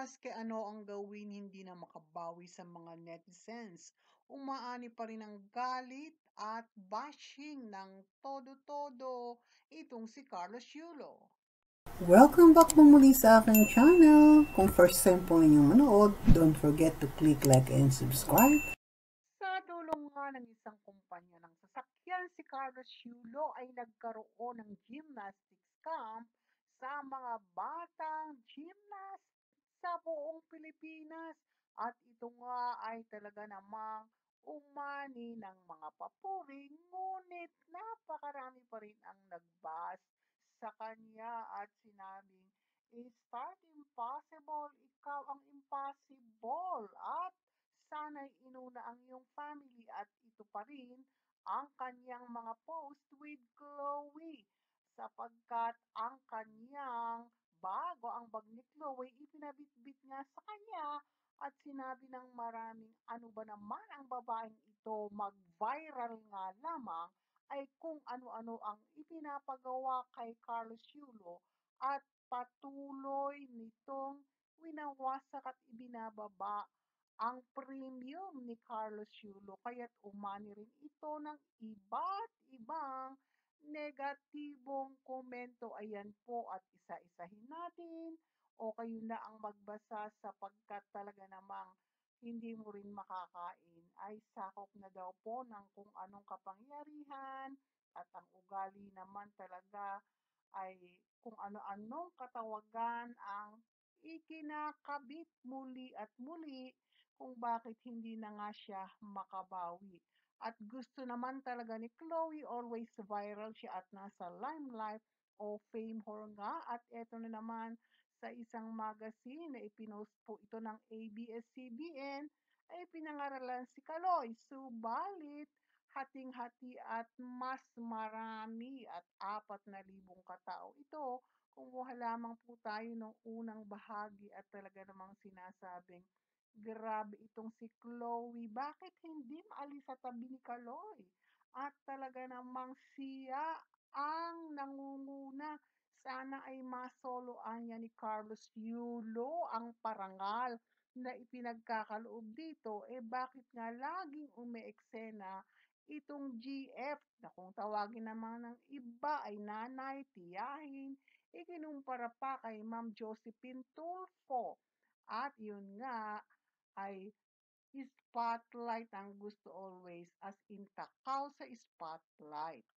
Maski ano ang gawin hindi na makabawi sa mga netizens. Umaani pa rin ang galit at bashing ng todo-todo itong si Carlos Yulo. Welcome back po muli sa aking channel. Kung first time po ninyong manood, don't forget to click like and subscribe. Sa tulong nga ng isang kumpanya ng sasakyan, si Carlos Yulo ay nagkaroon ng gymnastics camp sa mga batang gymnast sa buong Pilipinas. At ito nga ay talaga namang umani ng mga papuri, ngunit napakarami pa rin ang nagbas sa kanya at sinabing, start impossible, ikaw ang impossible at sana'y inuna ang iyong family at ito pa rin ang kanyang mga post with Chloe sapagkat ang kanyang bago ang bag ni Chloe ipinabitbit nga sa kanya at sinabi ng maraming ano ba naman ang babaeng ito mag-viral nga lamang ay kung ano-ano ang ipinapagawa kay Carlos Yulo at patuloy nitong winawasak at ibinababa ang premium ni Carlos Yulo kaya't umani rin ito ng iba't ibang negatibong komento. Ayan po at isa-isahin natin o kayo na ang magbasa sapagkat talaga namang hindi mo rin makakain ay sakop na daw po ng kung anong kapangyarihan at ang ugali naman talaga ay kung ano-anong katawagan ang ikinakabit muli at muli kung bakit hindi na nga siya makabawi. At gusto naman talaga ni Chloe, always viral siya at nasa limelight o fame whore nga. At eto na naman sa isang magazine na ipinost po ito ng ABS-CBN ay pinangaralan si Kaloy. Subalit, hating-hati at mas marami at 4,000 katao ito kumuha lamang po tayo ng unang bahagi at talaga namang sinasabing, grabe itong si Chloe, bakit hindi maalis sa tabi ni Kaloy? At talaga namang siya ang nangunguna. Sana ay masoloan niya ni Carlos Yulo ang parangal na ipinagkakaloob dito. Bakit nga laging umeeksena itong GF na kung tawagin naman ng iba ay nanay, tiyahin, ikinumpara pa kay Ma'am Josephine Tulfo. At yun nga ay spotlight ang gusto always as in takaw sa spotlight.